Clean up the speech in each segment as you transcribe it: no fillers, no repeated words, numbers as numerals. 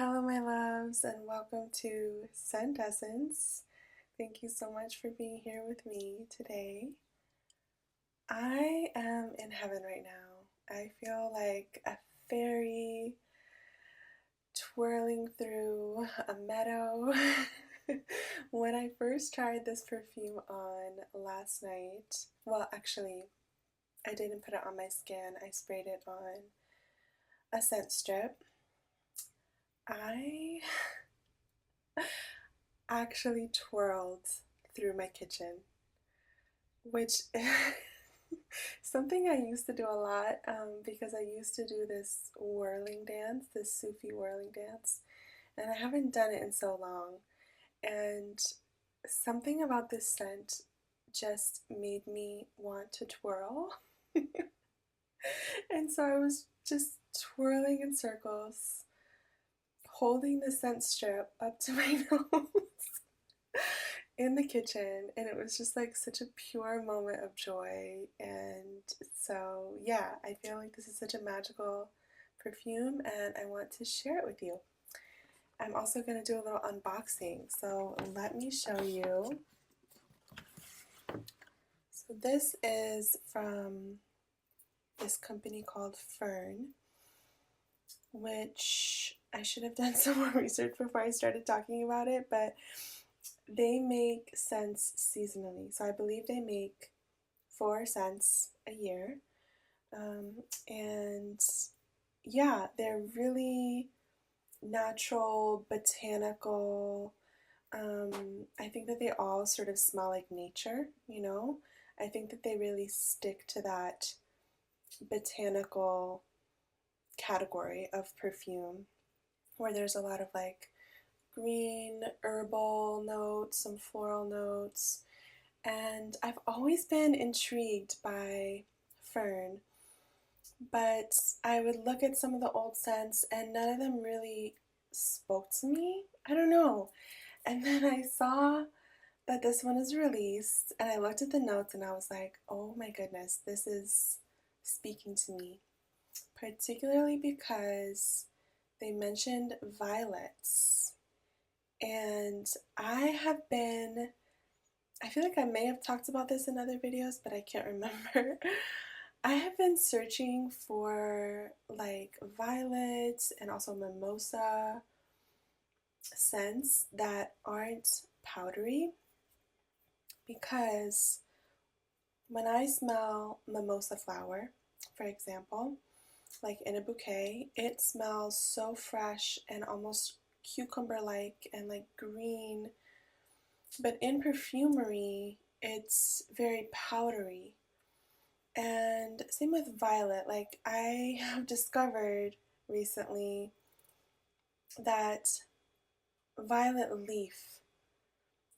Hello, my loves, and welcome to Scent Essence. Thank you so much for being here with me today. I am in heaven right now. I feel like a fairy twirling through a meadow. When I first tried this perfume on last night, well, actually, I didn't put it on my skin, I sprayed it on a scent strip. I actually twirled through my kitchen, which something I used to do a lot because I used to do this whirling dance, this Sufi whirling dance, and I haven't done it in so long. And something about this scent just made me want to twirl. And so I was just twirling in circles, holding the scent strip up to my nose in the kitchen, and it was just like such a pure moment of joy. And so yeah, I feel like this is such a magical perfume and I want to share it with you. I'm also going to do a little unboxing, so let me show you. So this is from this company called Ffern, which I should have done some more research before I started talking about it, but they make scents seasonally. So I believe they make 4 scents a year. And yeah, they're really natural, botanical. I think that they all sort of smell like nature, you know? I think that they really stick to that botanical category of perfume where there's a lot of like green, herbal notes, some floral notes. And I've always been intrigued by Ffern, but I would look at some of the old scents and none of them really spoke to me. I don't know. And then I saw that this one is released and I looked at the notes and I was like, oh my goodness, this is speaking to me. Particularly because they mentioned violets. And I feel like I may have talked about this in other videos, but I can't remember. I have been searching for like violets and also mimosa scents that aren't powdery, because when I smell mimosa flower, for example, like in a bouquet, it smells so fresh and almost cucumber-like and like green. But in perfumery, it's very powdery. And same with violet. Like I have discovered recently that violet leaf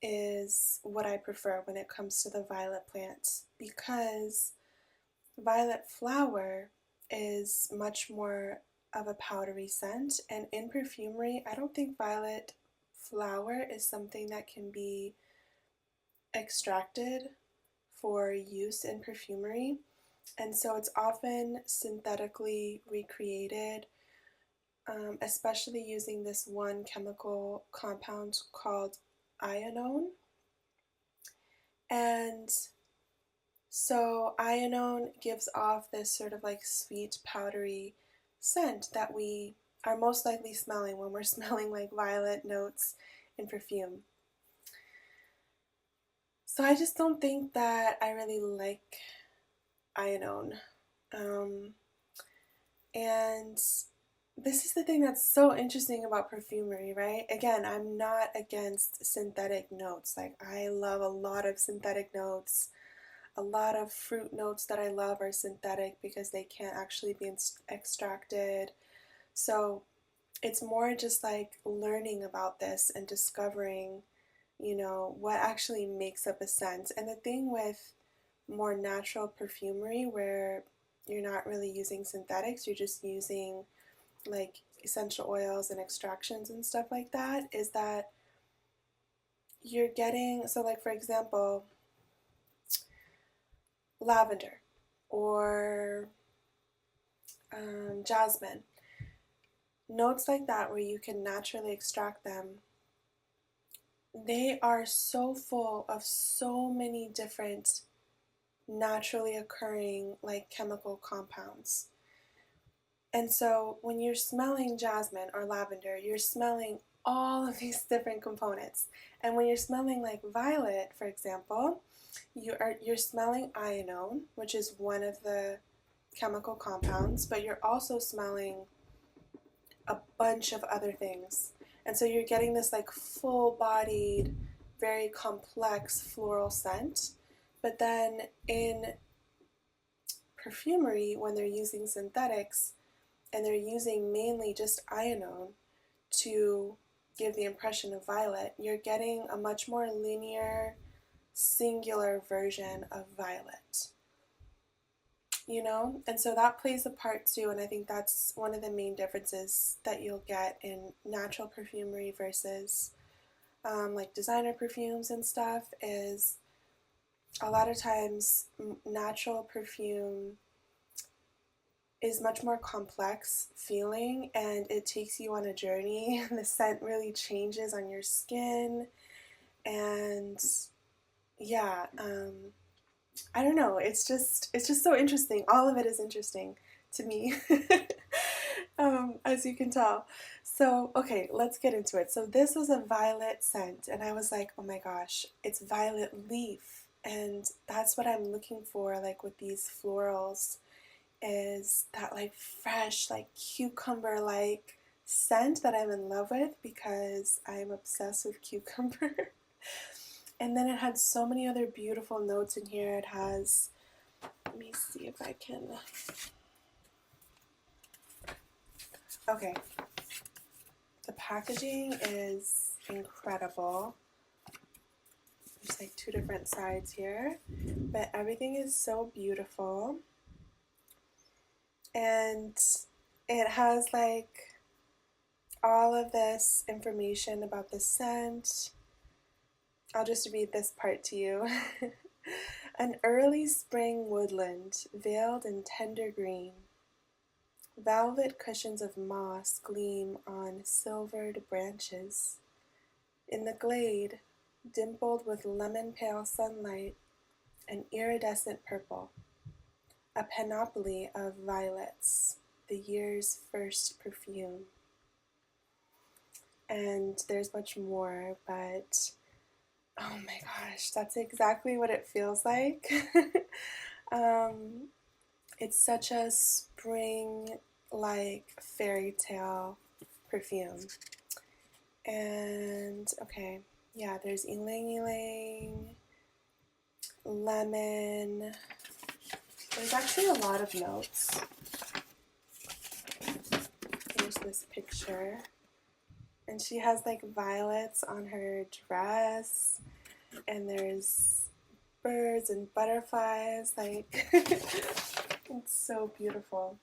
is what I prefer when it comes to the violet plant, because violet flower is much more of a powdery scent, and in perfumery I don't think violet flower is something that can be extracted for use in perfumery, and so it's often synthetically recreated, especially using this one chemical compound called ionone. And so ionone gives off this sort of like sweet powdery scent that we are most likely smelling when we're smelling like violet notes in perfume. So I just don't think that I really like ionone. And this is the thing that's so interesting about perfumery, right? Again, I'm not against synthetic notes. Like, I love a lot of synthetic notes. A lot of fruit notes that I love are synthetic because they can't actually be extracted. So it's more just like learning about this and discovering, you know, what actually makes up a scent. And the thing with more natural perfumery, where you're not really using synthetics, you're just using like essential oils and extractions and stuff like that, is that you're getting, so like for example, lavender or jasmine. notes like that where you can naturally extract them, they are so full of so many different naturally occurring like chemical compounds. And so when you're smelling jasmine or lavender, you're smelling all of these different components. And when you're smelling like violet, for example, you're smelling ionone, which is one of the chemical compounds, but you're also smelling a bunch of other things. And so you're getting this like full-bodied, very complex floral scent. But then in perfumery, when they're using synthetics and they're using mainly just ionone to give the impression of violet, you're getting a much more linear, singular version of violet. You know? And so that plays a part too, and I think that's one of the main differences that you'll get in natural perfumery versus like designer perfumes and stuff is a lot of times natural perfume is much more complex feeling and it takes you on a journey. The scent really changes on your skin, and yeah, I don't know, it's just so interesting. All of it is interesting to me. As you can tell. So okay, let's get into it. So this was a violet scent and I was like, oh my gosh, it's violet leaf, and that's what I'm looking for like with these florals, is that like fresh, like cucumber like scent that I'm in love with because I'm obsessed with cucumber. And then it had so many other beautiful notes in here. It has, let me see if I can, okay, the packaging is incredible. There's like two different sides here, but everything is so beautiful. And it has like all of this information about the scent. I'll just read this part to you. An early spring woodland, veiled in tender green. Velvet cushions of moss gleam on silvered branches. In the glade, dimpled with lemon-pale sunlight and iridescent purple, a panoply of violets, the year's first perfume. And there's much more, but oh my gosh, that's exactly what it feels like. It's such a spring-like fairy tale perfume. And okay, yeah, there's ylang ylang, lemon. There's actually a lot of notes. Here's this picture. And she has like violets on her dress, and there's birds and butterflies, like it's so beautiful.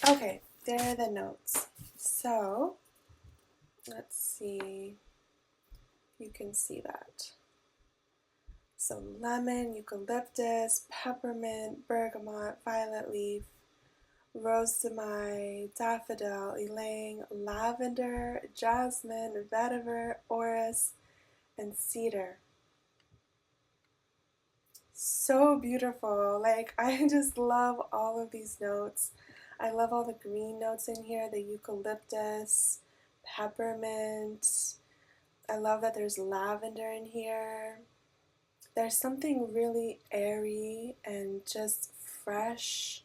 Okay, there are the notes. So let's see, you can see that. So lemon, eucalyptus, peppermint, bergamot, violet leaf, rosemary, daffodil, ylang, lavender, jasmine, vetiver, orris, and cedar. So beautiful. Like, I just love all of these notes. I love all the green notes in here, the eucalyptus, peppermint. I love that there's lavender in here. There's something really airy and just fresh.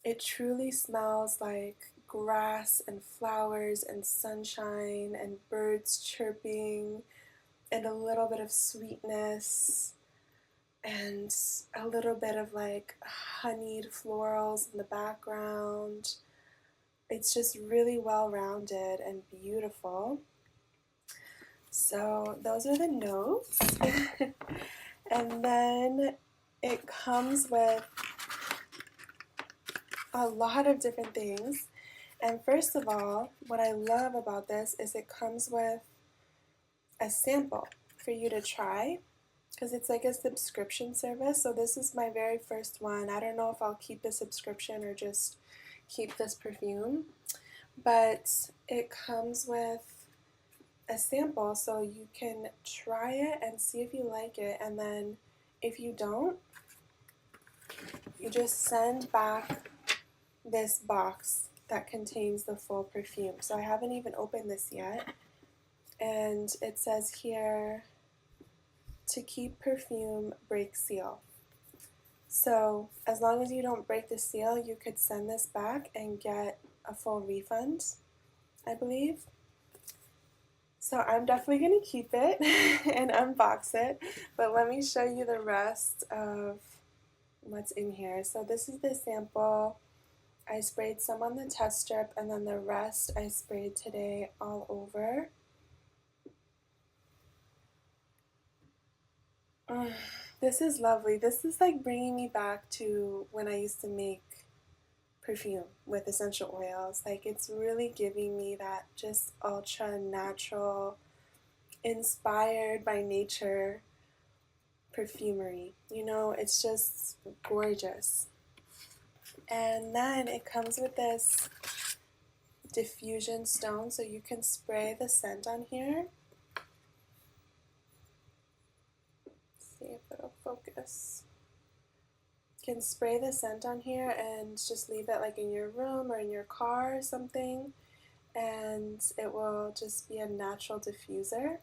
It truly smells like grass and flowers and sunshine and birds chirping and a little bit of sweetness and a little bit of like honeyed florals in the background. It's just really well-rounded and beautiful. So those are the notes. And then it comes with a lot of different things. And first of all, what I love about this is it comes with a sample for you to try, because it's like a subscription service. So this is my very first one. I don't know if I'll keep a subscription or just keep this perfume, but it comes with a sample so you can try it and see if you like it, and then if you don't, you just send back this box that contains the full perfume. So I haven't even opened this yet, and it says here, to keep perfume, break seal. So as long as you don't break the seal, you could send this back and get a full refund, I believe. So I'm definitely going to keep it and unbox it, but let me show you the rest of what's in here. So this is the sample. I sprayed some on the test strip, and then the rest I sprayed today all over. This is lovely. This is like bringing me back to when I used to make perfume with essential oils. Like, it's really giving me that just ultra natural, inspired by nature perfumery. You know, it's just gorgeous. And then it comes with this diffusion stone, so you can spray the scent on here. Let's see if it'll focus. You can spray the scent on here and just leave it like in your room or in your car or something, and it will just be a natural diffuser,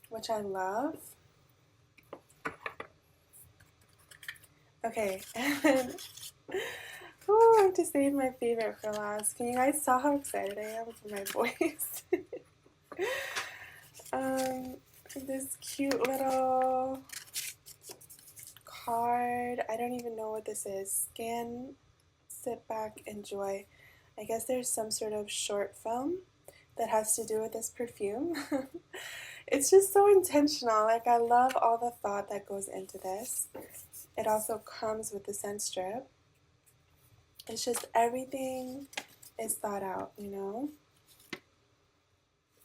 which I love. Okay, and I have to save my favorite for last. Can you guys tell how excited I am for my voice? This cute little card. I don't even know what this is. Scan, sit back, enjoy. I guess there's some sort of short film that has to do with this perfume. It's just so intentional. Like, I love all the thought that goes into this. It also comes with the scent strip. It's just everything is thought out, you know?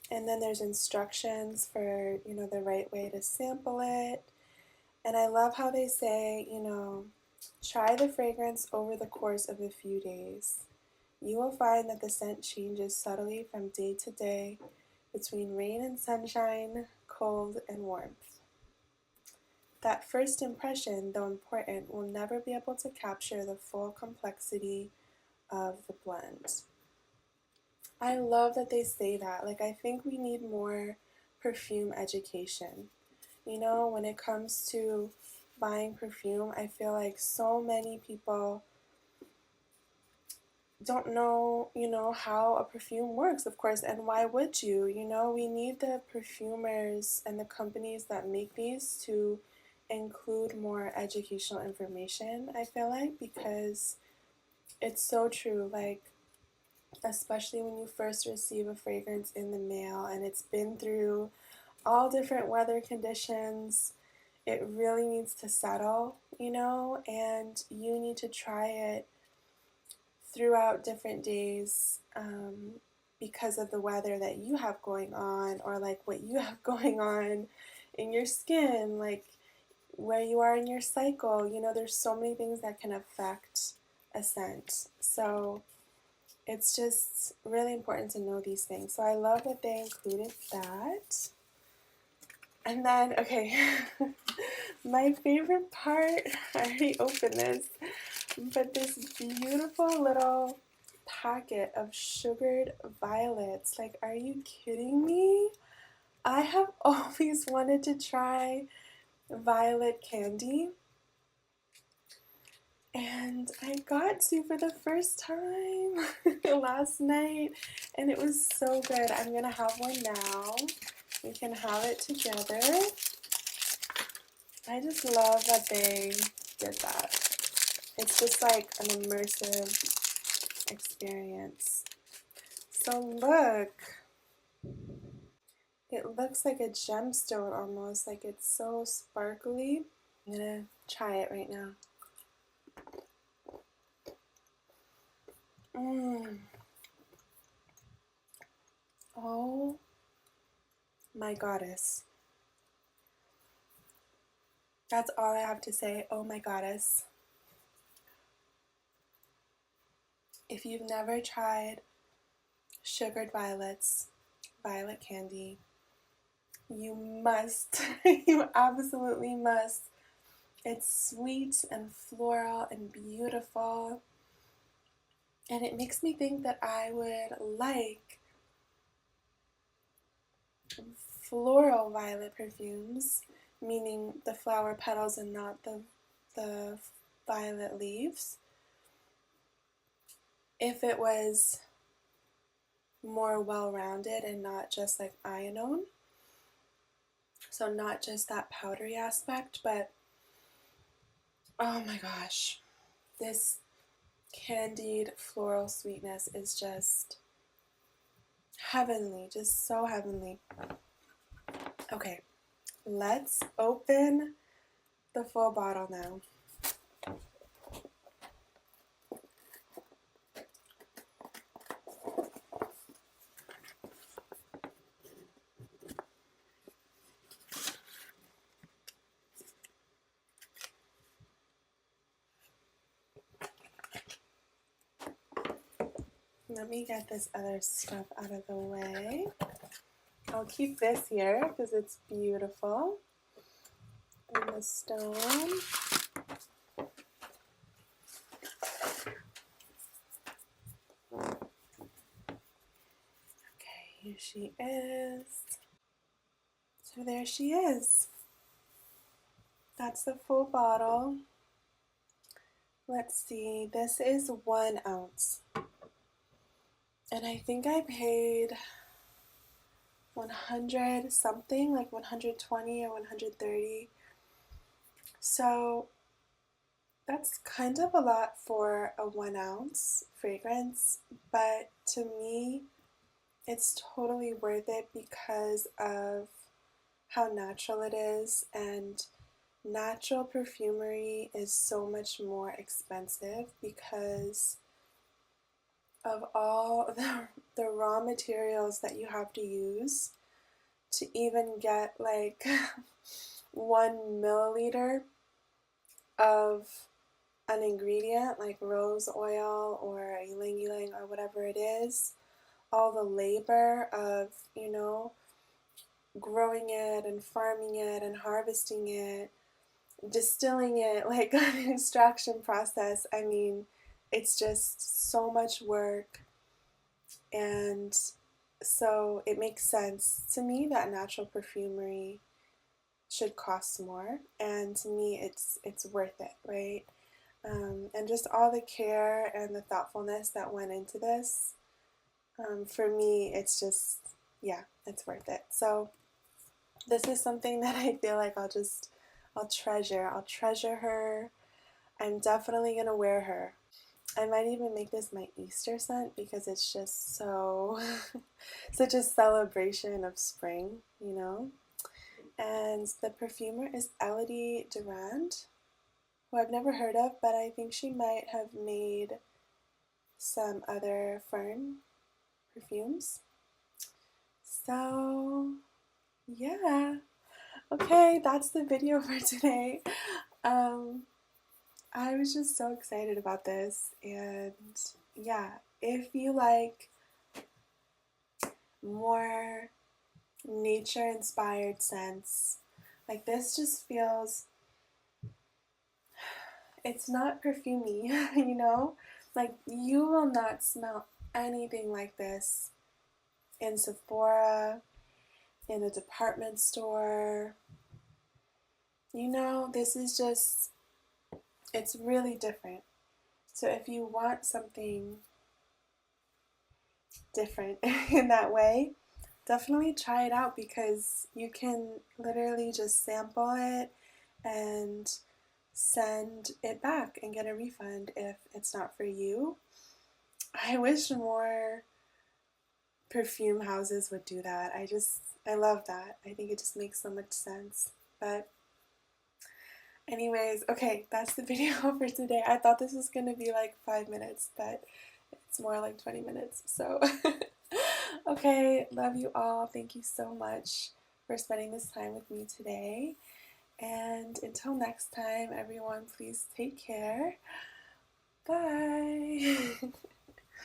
And then there's instructions for, you know, the right way to sample it. And I love how they say, you know, try the fragrance over the course of a few days. You will find that the scent changes subtly from day to day, between rain and sunshine, cold and warmth. That first impression, though important, will never be able to capture the full complexity of the blend. I love that they say that. Like, I think we need more perfume education. You know, when it comes to buying perfume, I feel like so many people don't know, you know, how a perfume works, of course, and why would you? You know, we need the perfumers and the companies that make these to include more educational information, I feel like, because it's so true. Like, especially when you first receive a fragrance in the mail and it's been through all different weather conditions, it really needs to settle, you know, and you need to try it throughout different days, because of the weather that you have going on, or like what you have going on in your skin, like where you are in your cycle. You know, there's so many things that can affect a scent. So it's just really important to know these things. So I love that they included that. And then, okay, my favorite part, I already opened this, but this beautiful little packet of sugared violets. Like, are you kidding me? I have always wanted to try violet candy, and I got to for the first time last night, and it was so good. I'm gonna have one now. We can have it together. I just love that they did that. It's just like an immersive experience. So look, it looks like a gemstone almost, like it's so sparkly. I'm gonna try it right now. Oh my goddess. That's all I have to say. Oh my goddess. If you've never tried sugared violets, violet candy, you must. You absolutely must. It's sweet and floral and beautiful. And it makes me think that I would like floral violet perfumes, meaning the flower petals and not the violet leaves, if it was more well-rounded and not just like Ionone. So not just that powdery aspect, but oh my gosh, this candied floral sweetness is just heavenly, just so heavenly. Okay, let's open the full bottle now. Let me get this other stuff out of the way. I'll keep this here because it's beautiful. And the stone. Okay, here she is. So there she is. That's the full bottle. Let's see, this is 1 ounce. And I think I paid 100 something, like 120 or 130. So that's kind of a lot for a 1 ounce fragrance, but to me, it's totally worth it because of how natural it is, and natural perfumery is so much more expensive because of all the raw materials that you have to use to even get like 1 milliliter of an ingredient like rose oil or ylang ylang or whatever it is. All the labor of, you know, growing it and farming it and harvesting it, distilling it, like an extraction process. I mean, it's just so much work, and so it makes sense to me that natural perfumery should cost more, and to me it's worth it, right? And just all the care and the thoughtfulness that went into this, for me it's just, yeah, it's worth it. So this is something that I feel like I'll treasure her. I'm definitely gonna wear her. I might even make this my Easter scent because it's just so such a celebration of spring, you know. And the perfumer is Elodie Durand, who I've never heard of, but I think she might have made some other Ffern perfumes. So yeah, okay, that's the video for today. I was just so excited about this, and yeah, if you like more nature inspired scents, like this just feels, it's not perfumey, you know? Like you will not smell anything like this in Sephora, in a department store. You know, this is just, it's really different. So if you want something different in that way, definitely try it out because you can literally just sample it and send it back and get a refund if it's not for you. I wish more perfume houses would do that. I love that. I think it just makes so much sense. But anyways, okay, that's the video for today. I thought this was gonna be like 5 minutes, but it's more like 20 minutes. So okay, love you all. Thank you so much for spending this time with me today. And until next time, everyone, please take care. Bye.